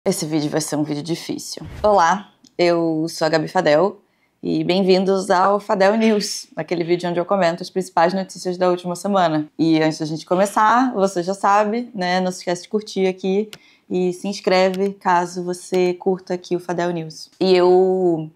Esse vídeo vai ser um vídeo difícil. Olá, eu sou a Gabi Fadel e bem-vindos ao Fadel News, aquele vídeo onde eu comento as principais notícias da última semana. E antes da gente começar, você já sabe, né? Não se esquece de curtir aqui e se inscreve caso você curta aqui o Fadel News. E eu,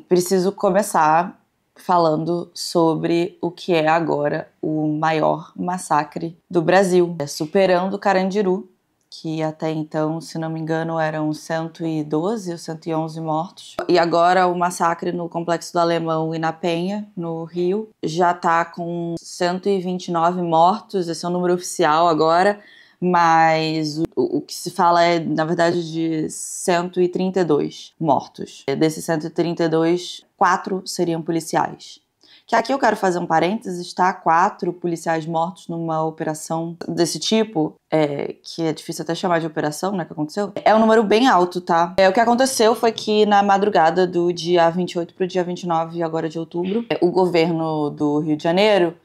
preciso começar falando sobre o que é agora o maior massacre do Brasil, superando Carandiru, que até então, se não me engano, eram 112 ou 111 mortos. E agora o massacre no Complexo do Alemão e na Penha, no Rio, já está com 129 mortos, esse é o número oficial agora, mas o que se fala é, na verdade, de 132 mortos. Desses 132, 4 seriam policiais. Que aqui eu quero fazer um parênteses, tá? 4 policiais mortos numa operação desse tipo, que é difícil até chamar de operação, né, que aconteceu. É um número bem alto, tá? O que aconteceu foi que na madrugada do dia 28 pro dia 29 agora de outubro, o governo do Rio de Janeiro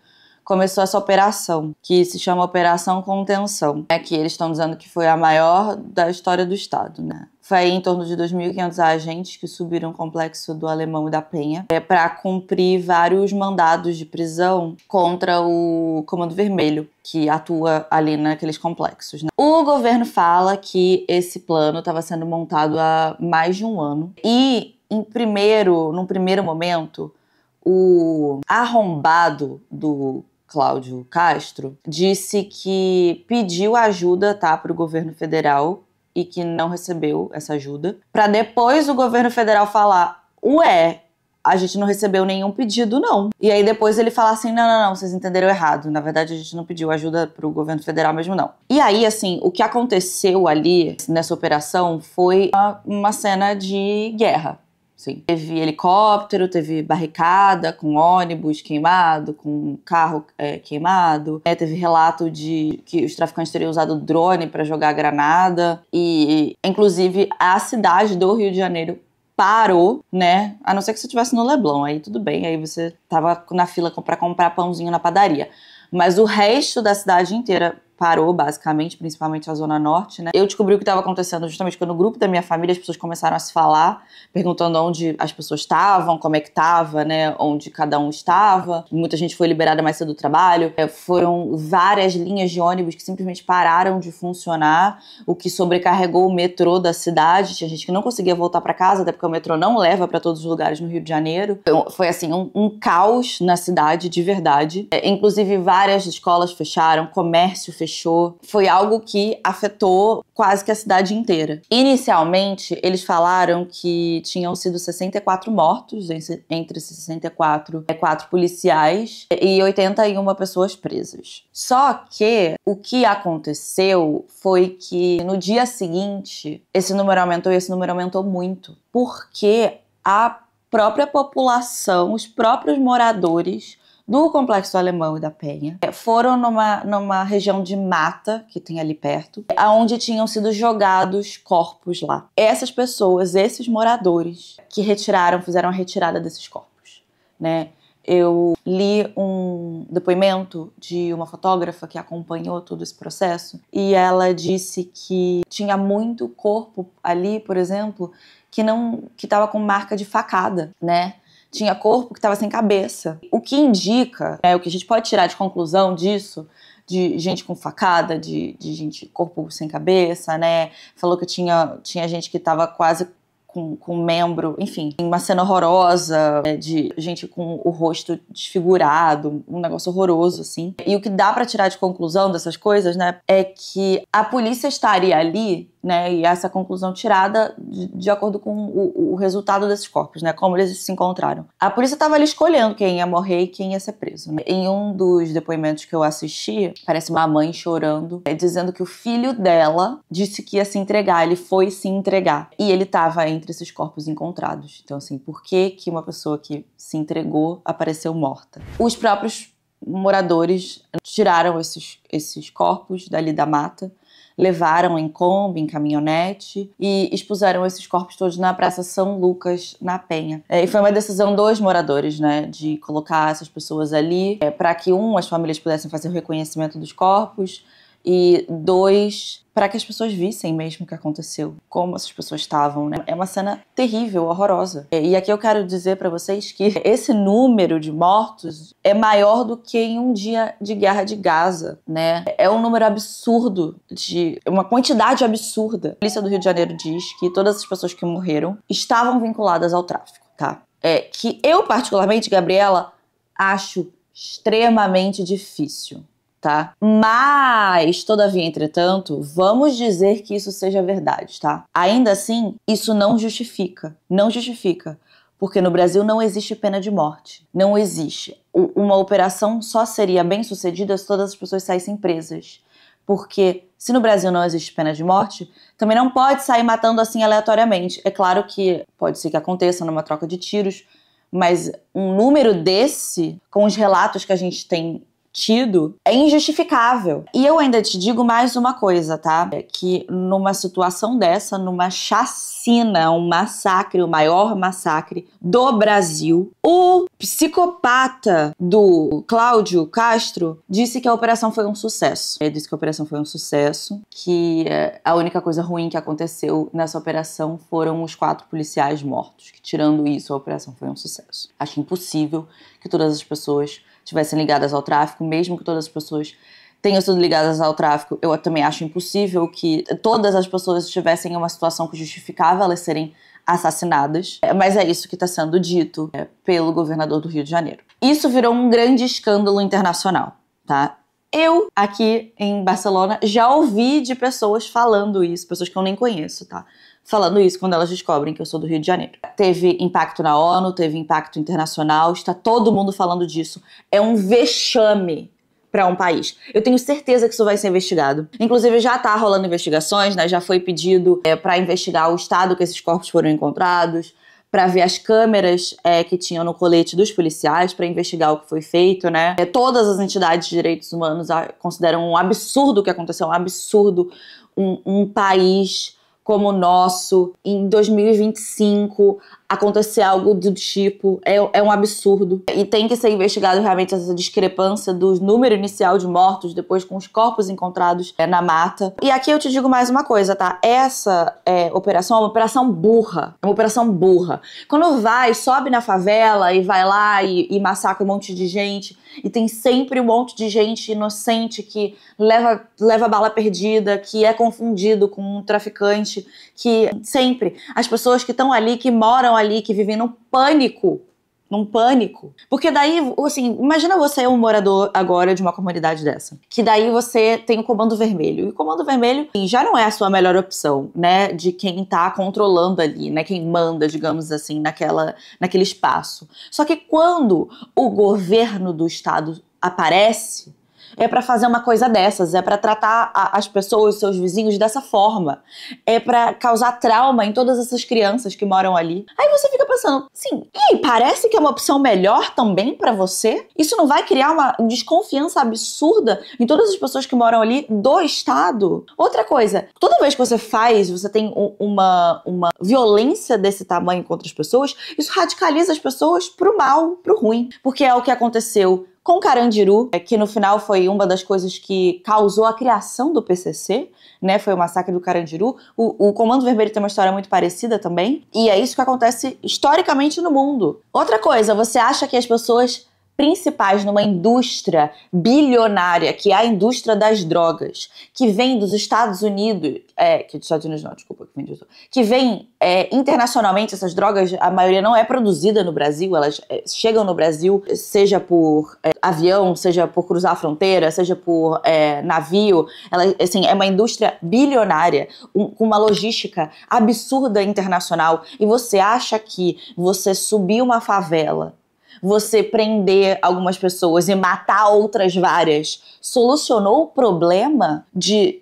começou essa operação, que se chama Operação Contenção, que eles estão dizendo que foi a maior da história do estado, né? Foi aí em torno de 2.500 agentes que subiram o Complexo do Alemão e da Penha para cumprir vários mandados de prisão contra o Comando Vermelho, que atua ali naqueles complexos, né? O governo fala que esse plano estava sendo montado há mais de um ano e, num primeiro momento, o arrombado do Cláudio Castro disse que pediu ajuda, tá, para o governo federal e que não recebeu essa ajuda, para depois o governo federal falar: ué, a gente não recebeu nenhum pedido, não. E aí depois ele fala assim: não, vocês entenderam errado. Na verdade, a gente não pediu ajuda pro governo federal mesmo, não. E aí, assim, o que aconteceu ali nessa operação foi uma cena de guerra. Sim. Teve helicóptero, teve barricada com ônibus queimado, com carro queimado. Teve relato de que os traficantes teriam usado drone para jogar granada. E, inclusive, a cidade do Rio de Janeiro parou, né? A não ser que você estivesse no Leblon, aí tudo bem, aí você tava na fila para comprar pãozinho na padaria. Mas o resto da cidade inteira parou, basicamente, principalmente a Zona Norte, né? Eu descobri o que estava acontecendo justamente quando no grupo da minha família as pessoas começaram a se falar, perguntando onde as pessoas estavam, como é que estava, né? Onde cada um estava. Muita gente foi liberada mais cedo do trabalho. Foram várias linhas de ônibus que simplesmente pararam de funcionar, o que sobrecarregou o metrô da cidade. Tinha gente que não conseguia voltar para casa, até porque o metrô não leva para todos os lugares no Rio de Janeiro. Então, foi assim, um caos na cidade, de verdade. Inclusive, várias escolas fecharam, comércio fechou. Foi algo que afetou quase que a cidade inteira. Inicialmente, eles falaram que tinham sido 64 mortos, entre esses 64, 4 policiais e 81 pessoas presas. Só que o que aconteceu foi que no dia seguinte, esse número aumentou e esse número aumentou muito, porque a própria população, os próprios moradores do Complexo do Alemão e da Penha foram numa região de mata que tem ali perto, onde tinham sido jogados corpos lá. Essas pessoas, esses moradores que fizeram a retirada desses corpos, né? Eu li um depoimento de uma fotógrafa que acompanhou todo esse processo e ela disse que tinha muito corpo ali, por exemplo, que estava com marca de facada, né? Tinha corpo que estava sem cabeça. O que indica, o que a gente pode tirar de conclusão disso, de gente com facada, de gente, corpo sem cabeça, né? Falou que tinha gente que estava quase com membro, enfim, uma cena horrorosa, de gente com o rosto desfigurado, um negócio horroroso, assim. E o que dá pra tirar de conclusão dessas coisas, né, é que a polícia estaria ali, né, e essa conclusão tirada de acordo com o resultado desses corpos, né, como eles se encontraram. A polícia estava ali escolhendo quem ia morrer e quem ia ser preso, né? Em um dos depoimentos que eu assisti, parece uma mãe chorando, dizendo que o filho dela disse que ia se entregar, ele foi se entregar, e ele estava entre esses corpos encontrados. Então, assim, por que uma pessoa que se entregou apareceu morta? Os próprios moradores tiraram esses corpos dali da mata, levaram em Kombi, em caminhonete e expuseram esses corpos todos na Praça São Lucas, na Penha. E foi uma decisão dos moradores, né, de colocar essas pessoas ali para que, as famílias pudessem fazer o reconhecimento dos corpos E 2, para que as pessoas vissem mesmo o que aconteceu, como essas pessoas estavam, né? É uma cena terrível, horrorosa. E aqui eu quero dizer para vocês que esse número de mortos é maior do que em um dia de guerra de Gaza, né? É um número absurdo, uma quantidade absurda. A polícia do Rio de Janeiro diz que todas as pessoas que morreram estavam vinculadas ao tráfico, tá? Que eu, particularmente, Gabriela, acho extremamente difícil. Tá? Mas, todavia, entretanto, vamos dizer que isso seja verdade, tá? Ainda assim, isso não justifica. Não justifica. Porque no Brasil não existe pena de morte. Não existe. Uma operação só seria bem sucedida se todas as pessoas saíssem presas. Porque se no Brasil não existe pena de morte, também não pode sair matando assim aleatoriamente. É claro que pode ser que aconteça numa troca de tiros, mas um número desse, com os relatos que a gente tem tido, é injustificável. E eu ainda te digo mais uma coisa, tá? Que numa situação dessa, numa chacina, um massacre, o maior massacre do Brasil, o psicopata do Cláudio Castro disse que a operação foi um sucesso. Ele disse que a operação foi um sucesso, que a única coisa ruim que aconteceu nessa operação foram os 4 policiais mortos, que tirando isso, a operação foi um sucesso. Acho impossível que todas as pessoas estivessem ligadas ao tráfico, mesmo que todas as pessoas tenham sido ligadas ao tráfico, eu também acho impossível que todas as pessoas estivessem em uma situação que justificava elas serem assassinadas, mas é isso que está sendo dito pelo governador do Rio de Janeiro. Isso virou um grande escândalo internacional, tá? Eu, aqui em Barcelona, já ouvi de pessoas falando isso, pessoas que eu nem conheço, tá? Falando isso quando elas descobrem que eu sou do Rio de Janeiro. Teve impacto na ONU, teve impacto internacional, está todo mundo falando disso. É um vexame para um país. Eu tenho certeza que isso vai ser investigado. Inclusive já tá rolando investigações, né? Já foi pedido para investigar o estado que esses corpos foram encontrados, para ver as câmeras que tinham no colete dos policiais, para investigar o que foi feito, né? Todas as entidades de direitos humanos consideram um absurdo o que aconteceu, um absurdo um país como o nosso, em 2025, acontecer algo do tipo, é um absurdo. E tem que ser investigado realmente essa discrepância do número inicial de mortos, depois com os corpos encontrados na mata. E aqui eu te digo mais uma coisa, tá? Essa operação é uma operação burra. É uma operação burra. Quando sobe na favela e vai lá e massacra um monte de gente, e tem sempre um monte de gente inocente que leva bala perdida, que é confundido com um traficante, que sempre as pessoas que estão ali, que moram ali, que vivem num pânico. Porque daí, assim, imagina você é um morador agora de uma comunidade dessa, que daí você tem o Comando Vermelho, e o Comando Vermelho já não é a sua melhor opção, né, de quem tá controlando ali, né, quem manda, digamos assim, naquele espaço. Só que quando o governo do estado aparece, é pra fazer uma coisa dessas, é pra tratar as pessoas, seus vizinhos dessa forma, é pra causar trauma em todas essas crianças que moram ali. Aí você fica pensando, sim, e parece que é uma opção melhor também pra você? Isso não vai criar uma desconfiança absurda em todas as pessoas que moram ali do estado? Outra coisa, toda vez que você tem uma violência desse tamanho contra as pessoas, isso radicaliza as pessoas pro mal, pro ruim, porque é o que aconteceu com Carandiru, que no final foi uma das coisas que causou a criação do PCC, né? Foi o massacre do Carandiru. O Comando Vermelho tem uma história muito parecida também. E é isso que acontece historicamente no mundo. Outra coisa, você acha que as pessoas principais numa indústria bilionária, que é a indústria das drogas, que vem dos Estados Unidos, que vem internacionalmente, essas drogas, a maioria não é produzida no Brasil, elas chegam no Brasil, seja por avião, seja por cruzar a fronteira, seja por navio, assim, é uma indústria bilionária, com uma logística absurda internacional, e você acha que você subir uma favela, você prender algumas pessoas e matar outras várias, solucionou o problema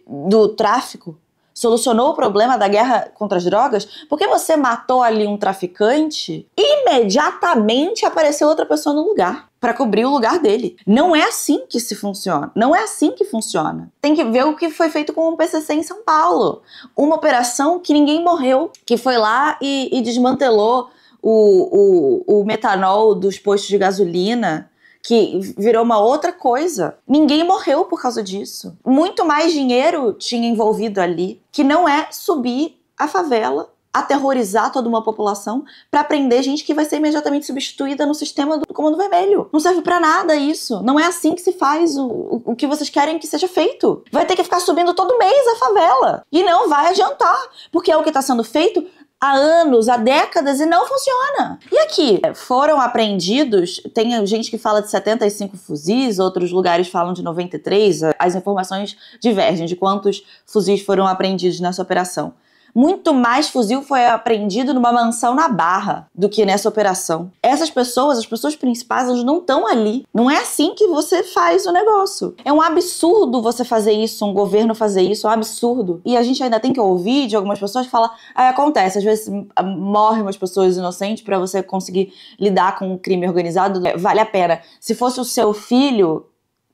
do tráfico? Solucionou o problema da guerra contra as drogas? Porque você matou ali um traficante, imediatamente apareceu outra pessoa no lugar para cobrir o lugar dele. Não é assim que se funciona. Não é assim que funciona. Tem que ver o que foi feito com o PCC em São Paulo. Uma operação que ninguém morreu, que foi lá e desmantelou o metanol dos postos de gasolina, que virou uma outra coisa. Ninguém morreu por causa disso. Muito mais dinheiro tinha envolvido ali, que não é subir a favela, aterrorizar toda uma população pra prender gente que vai ser imediatamente substituída no sistema do Comando Vermelho. Não serve pra nada isso. Não é assim que se faz o que vocês querem que seja feito. Vai ter que ficar subindo todo mês a favela. E não vai adiantar, porque é o que tá sendo feito há anos, há décadas, e não funciona. E aqui, foram apreendidos, tem gente que fala de 75 fuzis, outros lugares falam de 93, as informações divergem de quantos fuzis foram apreendidos nessa operação. Muito mais fuzil foi apreendido numa mansão na Barra do que nessa operação. Essas pessoas, as pessoas principais, elas não estão ali. Não é assim que você faz o negócio. É um absurdo você fazer isso, um governo fazer isso, é um absurdo. E a gente ainda tem que ouvir de algumas pessoas que falam, acontece, às vezes morrem umas pessoas inocentes para você conseguir lidar com um crime organizado, vale a pena. Se fosse o seu filho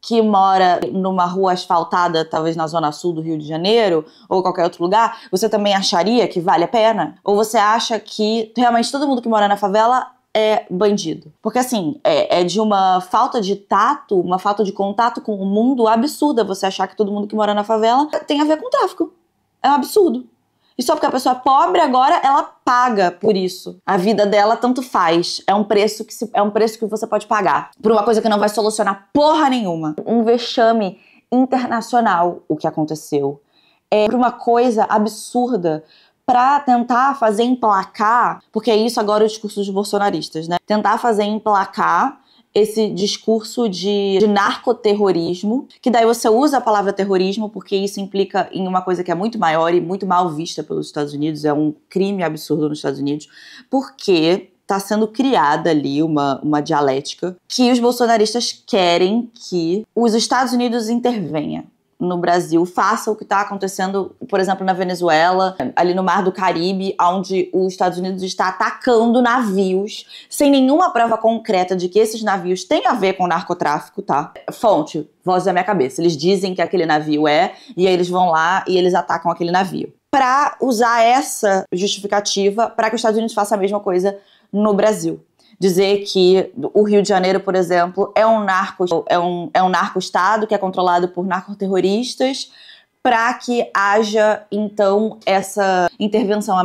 que mora numa rua asfaltada, talvez na zona sul do Rio de Janeiro, ou qualquer outro lugar, você também acharia que vale a pena? Ou você acha que realmente todo mundo que mora na favela é bandido? Porque assim, é de uma falta de tato, uma falta de contato com o mundo absurda você achar que todo mundo que mora na favela tem a ver com tráfico. É um absurdo. E só porque a pessoa é pobre agora, ela paga por isso. A vida dela tanto faz. É um preço que você pode pagar por uma coisa que não vai solucionar porra nenhuma. Um vexame internacional o que aconteceu. É por uma coisa absurda pra tentar fazer emplacar, porque é isso agora o discurso dos bolsonaristas, né? Tentar fazer emplacar esse discurso de narcoterrorismo, que daí você usa a palavra terrorismo porque isso implica em uma coisa que é muito maior e muito mal vista pelos Estados Unidos, é um crime absurdo nos Estados Unidos, porque está sendo criada ali uma dialética que os bolsonaristas querem que os Estados Unidos intervenham no Brasil, faça o que está acontecendo, por exemplo, na Venezuela, ali no Mar do Caribe, onde os Estados Unidos está atacando navios sem nenhuma prova concreta de que esses navios têm a ver com narcotráfico, tá? Fonte, voz da minha cabeça. Eles dizem que aquele navio e aí eles vão lá e eles atacam aquele navio. Para usar essa justificativa para que os Estados Unidos façam a mesma coisa no Brasil. Dizer que o Rio de Janeiro, por exemplo, é um narco-estado que é controlado por narcoterroristas para que haja, então, essa intervenção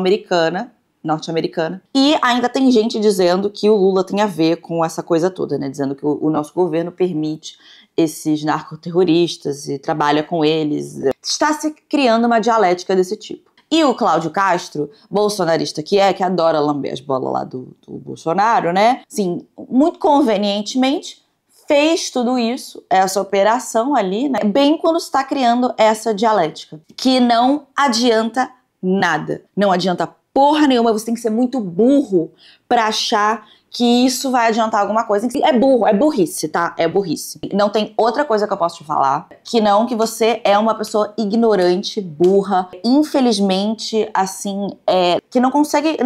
norte-americana. E ainda tem gente dizendo que o Lula tem a ver com essa coisa toda, né? Dizendo que o nosso governo permite esses narcoterroristas e trabalha com eles. Está se criando uma dialética desse tipo. E o Cláudio Castro, bolsonarista que adora lamber as bolas lá do Bolsonaro, né? Assim, muito convenientemente, fez tudo isso, essa operação ali, né? Bem quando está criando essa dialética, que não adianta nada. Não adianta porra nenhuma, você tem que ser muito burro pra achar que isso vai adiantar alguma coisa. É burro, é burrice, tá? É burrice. Não tem outra coisa que eu posso te falar que não que você é uma pessoa ignorante, burra, infelizmente, assim, que não consegue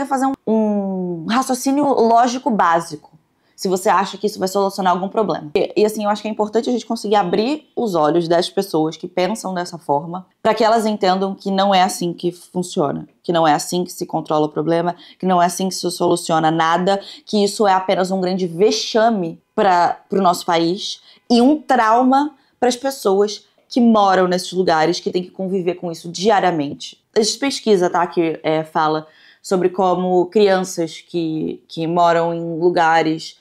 fazer um raciocínio lógico básico. Se você acha que isso vai solucionar algum problema. E assim, eu acho que é importante a gente conseguir abrir os olhos das pessoas que pensam dessa forma, para que elas entendam que não é assim que funciona, que não é assim que se controla o problema, que não é assim que se soluciona nada, que isso é apenas um grande vexame para o nosso país e um trauma para as pessoas que moram nesses lugares, que têm que conviver com isso diariamente. Existe pesquisa, tá, que fala sobre como crianças que moram em lugares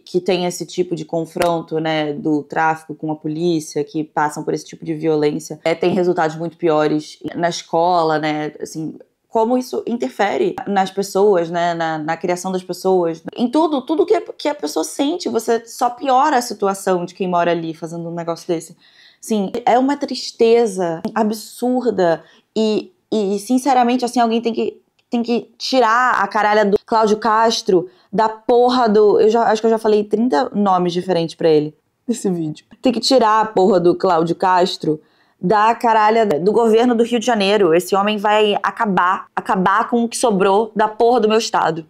que tem esse tipo de confronto, né, do tráfico com a polícia, que passam por esse tipo de violência, tem resultados muito piores na escola, né, assim, como isso interfere nas pessoas, né, na criação das pessoas, em tudo que a pessoa sente, você só piora a situação de quem mora ali fazendo um negócio desse. Sim, é uma tristeza absurda e sinceramente, assim, alguém tem que tirar a caralha do Cláudio Castro da porra do... Acho que eu já falei 30 nomes diferentes pra ele nesse vídeo. Tem que tirar a porra do Cláudio Castro da caralha do governo do Rio de Janeiro. Esse homem vai acabar com o que sobrou da porra do meu estado.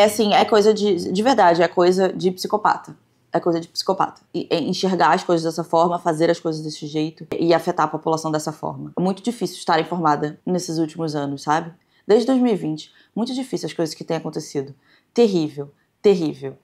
Assim, é coisa de verdade, é coisa de psicopata. É coisa de psicopata. Enxergar as coisas dessa forma, fazer as coisas desse jeito e afetar a população dessa forma. É muito difícil estar informada nesses últimos anos, sabe? Desde 2020. Muito difícil as coisas que têm acontecido. Terrível. Terrível.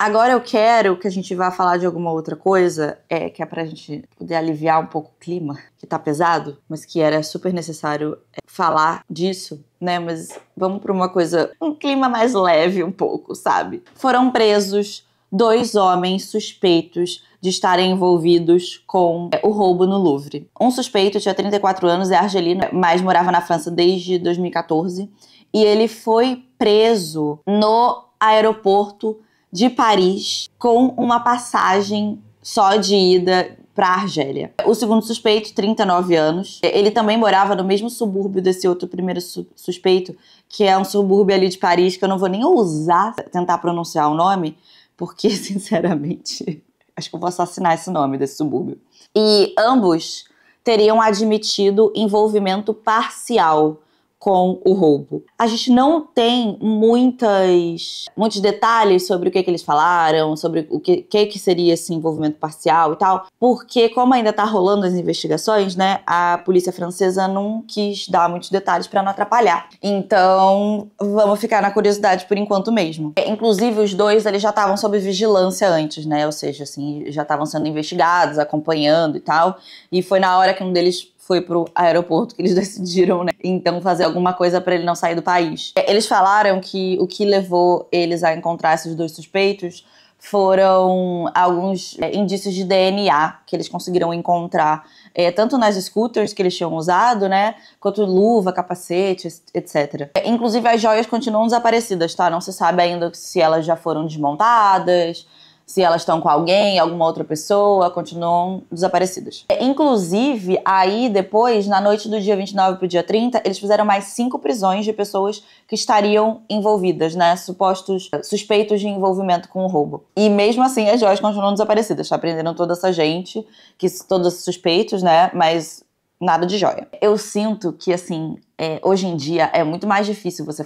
Agora eu quero que a gente vá falar de alguma outra coisa, que é pra gente poder aliviar um pouco o clima, que tá pesado, mas que era super necessário falar disso, né? Mas vamos pra uma coisa, um clima mais leve um pouco, sabe? Foram presos 2 homens suspeitos de estarem envolvidos com o roubo no Louvre. Um suspeito tinha 34 anos, é argelino, mas morava na França desde 2014, e ele foi preso no aeroporto de Paris com uma passagem só de ida para a Argélia. O segundo suspeito, 39 anos, ele também morava no mesmo subúrbio desse outro primeiro suspeito, que é um subúrbio ali de Paris, que eu não vou nem ousar tentar pronunciar o nome, porque, sinceramente, acho que eu vou assassinar esse nome desse subúrbio. E ambos teriam admitido envolvimento parcial com o roubo. A gente não tem muitos detalhes sobre o que eles falaram, sobre o que seria esse envolvimento parcial e tal, porque como ainda tá rolando as investigações, né, a polícia francesa não quis dar muitos detalhes para não atrapalhar. Então, vamos ficar na curiosidade por enquanto mesmo. Inclusive, os dois, eles já estavam sob vigilância antes, né, ou seja, assim, já estavam sendo investigados, acompanhando e tal, e foi na hora que um deles foi pro aeroporto que eles decidiram, né, então fazer alguma coisa pra ele não sair do país. Eles falaram que o que levou eles a encontrar esses 2 suspeitos foram alguns indícios de DNA que eles conseguiram encontrar, tanto nas scooters que eles tinham usado, né, quanto luva, capacete, etc. Inclusive as joias continuam desaparecidas, tá? Não se sabe ainda se elas já foram desmontadas, se elas estão com alguém, alguma outra pessoa, continuam desaparecidas. Inclusive, aí depois, na noite do dia 29 pro dia 30, eles fizeram mais 5 prisões de pessoas que estariam envolvidas, né? Supostos suspeitos de envolvimento com o roubo. E mesmo assim, as joias continuam desaparecidas, tá? Prenderam toda essa gente, todos suspeitos, né? Mas nada de joia. Eu sinto que, assim, hoje em dia é muito mais difícil você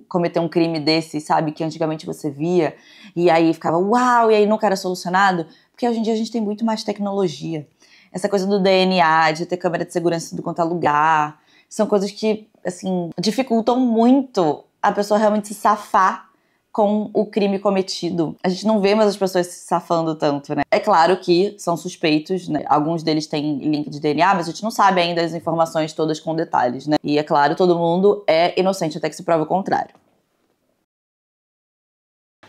cometer um crime desse, sabe? Que antigamente você via e aí ficava uau, e aí nunca era solucionado. Porque hoje em dia a gente tem muito mais tecnologia. Essa coisa do DNA, de ter câmera de segurança em tudo quanto é lugar, são coisas que, assim, dificultam muito a pessoa realmente se safar com o crime cometido. A gente não vê mais as pessoas se safando tanto, né? É claro que são suspeitos, né? Alguns deles têm link de DNA, mas a gente não sabe ainda as informações todas com detalhes, né? E é claro, todo mundo é inocente até que se prove o contrário.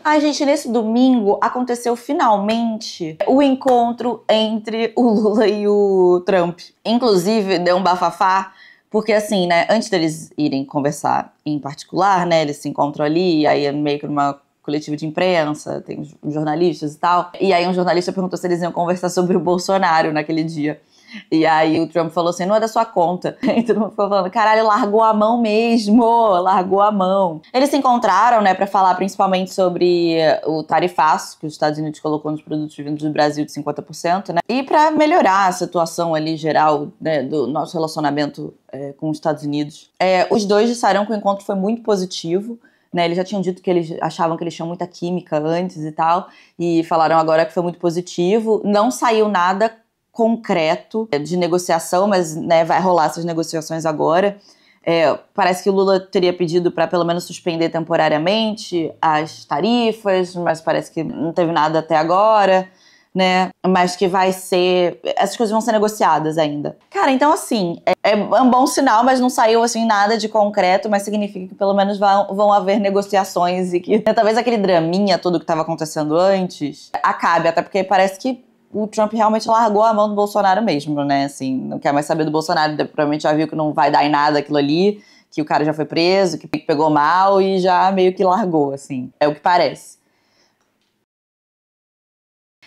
Ai, gente, nesse domingo aconteceu finalmente o encontro entre o Lula e o Trump. Inclusive, deu um bafafá, porque assim, né, antes deles irem conversar em particular, né, eles se encontram ali, e aí é meio que numa coletiva de imprensa, tem os jornalistas e tal, e aí um jornalista perguntou se eles iam conversar sobre o Bolsonaro naquele dia. E aí o Trump falou assim, não é da sua conta. E todo mundo ficou falando, caralho, largou a mão mesmo, largou a mão. Eles se encontraram, né, pra falar principalmente sobre o tarifaço que os Estados Unidos colocou nos produtos vindos do Brasil de 50%, né, e pra melhorar a situação ali geral, né, do nosso relacionamento com os Estados Unidos. Os dois disseram que o encontro foi muito positivo, né, eles já tinham dito que eles achavam que eles tinham muita química antes e tal, e falaram agora que foi muito positivo. Não saiu nada concreto de negociação, mas, né, vai rolar essas negociações agora. Parece que o Lula teria pedido para pelo menos suspender temporariamente as tarifas, mas parece que não teve nada até agora, né? Mas que vai ser... Essas coisas vão ser negociadas ainda. Cara, então assim, é um bom sinal, mas não saiu assim nada de concreto, mas significa que pelo menos vão haver negociações e que talvez aquele draminha todo que estava acontecendo antes acabe, até porque parece que o Trump realmente largou a mão do Bolsonaro mesmo, né? Assim, não quer mais saber do Bolsonaro, provavelmente já viu que não vai dar em nada aquilo ali, que o cara já foi preso, que pegou mal e já meio que largou, assim. É o que parece.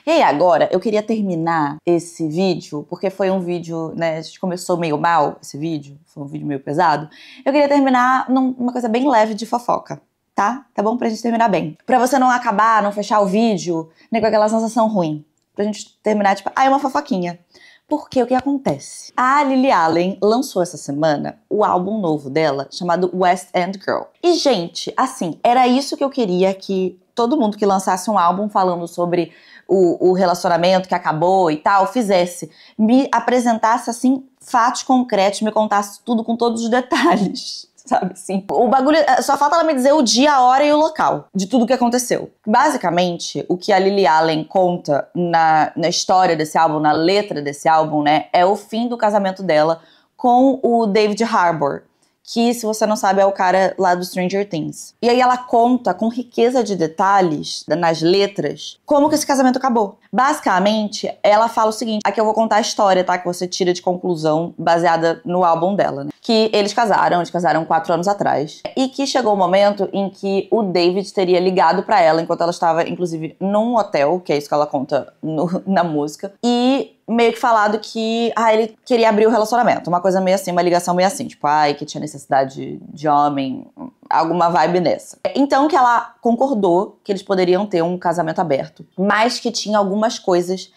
E aí agora, eu queria terminar esse vídeo, porque foi um vídeo, né, a gente começou meio mal, esse vídeo, foi um vídeo meio pesado. Eu queria terminar numa coisa bem leve de fofoca, tá? Tá bom? Pra gente terminar bem. Pra você não acabar, não fechar o vídeo, né, com aquela sensação ruim. Pra gente terminar, tipo, é uma fofoquinha. Porque o que acontece? A Lily Allen lançou essa semana o álbum novo dela, chamado West End Girl. E, gente, assim, era isso que eu queria que todo mundo que lançasse um álbum falando sobre o relacionamento que acabou e tal, fizesse. Me apresentasse, assim, fatos concretos, me contasse tudo com todos os detalhes. sabe assim? O bagulho, só falta ela me dizer o dia, a hora e o local de tudo que aconteceu. Basicamente, o que a Lily Allen conta na história desse álbum, na letra desse álbum, né, é o fim do casamento dela com o David Harbour, que, se você não sabe, é o cara lá do Stranger Things. E aí ela conta com riqueza de detalhes nas letras como que esse casamento acabou. Basicamente, ela fala o seguinte, aqui eu vou contar a história, tá? Que você tira de conclusão baseada no álbum dela, né? Que eles casaram 4 anos atrás. E que chegou o momento em que o David teria ligado pra ela, enquanto ela estava, inclusive, num hotel, que é isso que ela conta na música. E meio que falado que ele queria abrir o relacionamento. Uma coisa meio assim, uma ligação meio assim. Tipo, que tinha necessidade de homem, alguma vibe nessa. Então que ela concordou que eles poderiam ter um casamento aberto, mas que tinha algumas coisas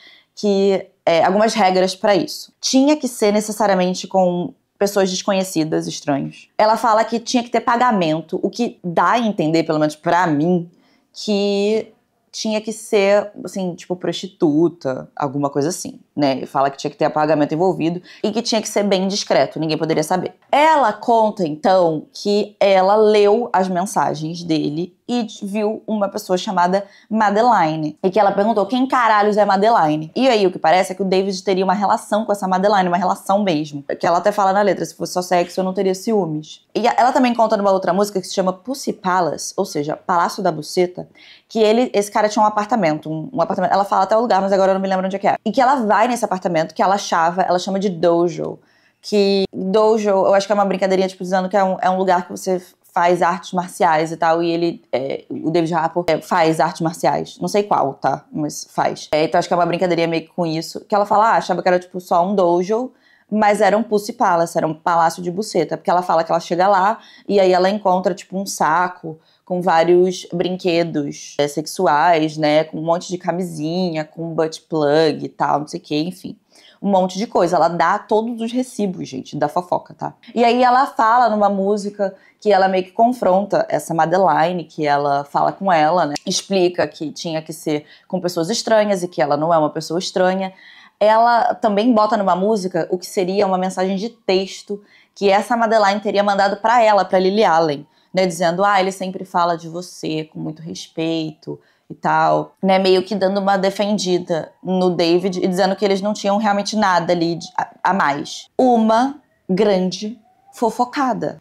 algumas regras pra isso. Tinha que ser necessariamente com pessoas desconhecidas, estranhos. Ela fala que tinha que ter pagamento, o que dá a entender, pelo menos pra mim, que tinha que ser, assim, tipo, prostituta, alguma coisa assim, né? Fala que tinha que ter pagamento envolvido e que tinha que ser bem discreto, ninguém poderia saber. Ela conta, então, que ela leu as mensagens dele e viu uma pessoa chamada Madeline. E que ela perguntou, quem caralhos é Madeline? E aí, o que parece é que o David teria uma relação com essa Madeline, uma relação mesmo. Que ela até fala na letra, se fosse só sexo, eu não teria ciúmes. E ela também conta numa outra música que se chama Pussy Palace, ou seja, Palácio da Buceta, que esse cara tinha um apartamento, ela fala até o lugar, mas agora eu não me lembro onde é que é. E que ela vai nesse apartamento que ela chama de dojo. Que dojo, eu acho que é uma brincadeirinha, tipo, dizendo que é um lugar que você faz artes marciais e tal, e o David Harbour faz artes marciais. Não sei qual, tá? Mas faz. Então acho que é uma brincadeirinha meio que com isso. Que ela fala, achava que era, tipo, só um dojo, mas era um Pussy Palace, era um palácio de buceta. Porque ela fala que ela chega lá e aí ela encontra, tipo, um saco com vários brinquedos sexuais, né? Com um monte de camisinha, com butt plug e tal, não sei o que, enfim. Um monte de coisa. Ela dá todos os recibos, gente, da fofoca, tá? E aí ela fala numa música que ela meio que confronta essa Madeline, que ela fala com ela, né? Explica que tinha que ser com pessoas estranhas e que ela não é uma pessoa estranha. Ela também bota numa música o que seria uma mensagem de texto que essa Madeline teria mandado pra ela, pra Lily Allen, né? Dizendo, ele sempre fala de você com muito respeito e tal, né, meio que dando uma defendida no David e dizendo que eles não tinham realmente nada ali a mais. Uma grande fofocada.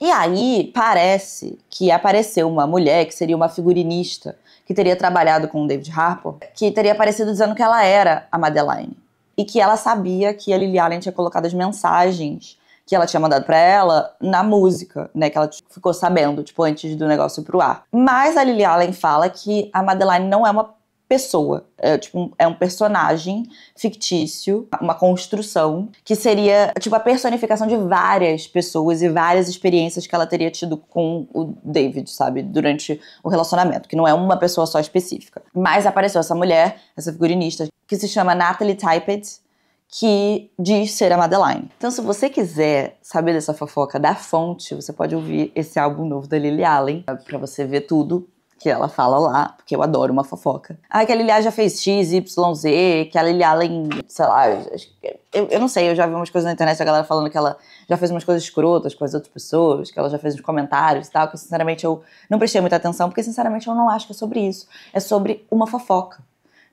E aí, parece que apareceu uma mulher, que seria uma figurinista, que teria trabalhado com o David Harbour, que teria aparecido dizendo que ela era a Madeline. E que ela sabia que a Lily Allen tinha colocado as mensagens que ela tinha mandado pra ela na música, né, que ela ficou sabendo, tipo, antes do negócio ir pro ar. Mas a Lily Allen fala que a Madeline não é uma pessoa, é um personagem fictício, uma construção, que seria, tipo, a personificação de várias pessoas e várias experiências que ela teria tido com o David, sabe, durante o relacionamento, que não é uma pessoa só específica. Mas apareceu essa mulher, essa figurinista, que se chama Natalie Tippett, que diz ser a Madeline. Então, se você quiser saber dessa fofoca da fonte, você pode ouvir esse álbum novo da Lily Allen, pra você ver tudo que ela fala lá, porque eu adoro uma fofoca. Que a Lily Allen já fez X, Y, Z, que a Lily Allen, sei lá, eu não sei, eu já vi umas coisas na internet, a galera falando que ela já fez umas coisas escrotas com as outras pessoas, que ela já fez uns comentários e tal, que sinceramente eu não prestei muita atenção, porque sinceramente eu não acho que é sobre isso. É sobre uma fofoca.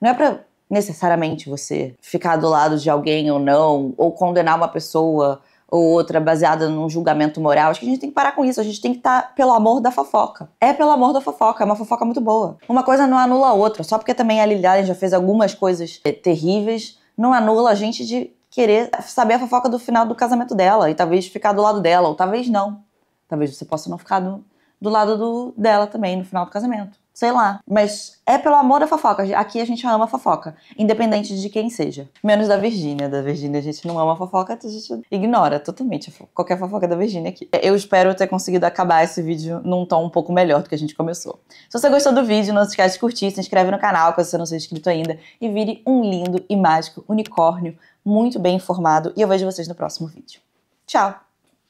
Não é pra necessariamente você ficar do lado de alguém ou não, ou condenar uma pessoa ou outra baseada num julgamento moral. Acho que a gente tem que parar com isso, a gente tem que estar pelo amor da fofoca. É pelo amor da fofoca, é uma fofoca muito boa. Uma coisa não anula a outra, só porque também a Lily Allen já fez algumas coisas terríveis, não anula a gente de querer saber a fofoca do final do casamento dela e talvez ficar do lado dela, ou talvez não. Talvez você possa não ficar do lado dela também no final do casamento. Sei lá, mas é pelo amor da fofoca. Aqui a gente ama a fofoca, independente de quem seja. Menos da Virgínia. Da Virgínia a gente não ama a fofoca, a gente ignora totalmente qualquer fofoca da Virgínia aqui. Eu espero ter conseguido acabar esse vídeo num tom um pouco melhor do que a gente começou. Se você gostou do vídeo, não se esquece de curtir, se inscreve no canal, caso você não seja inscrito ainda, e vire um lindo e mágico unicórnio muito bem informado. E eu vejo vocês no próximo vídeo. Tchau!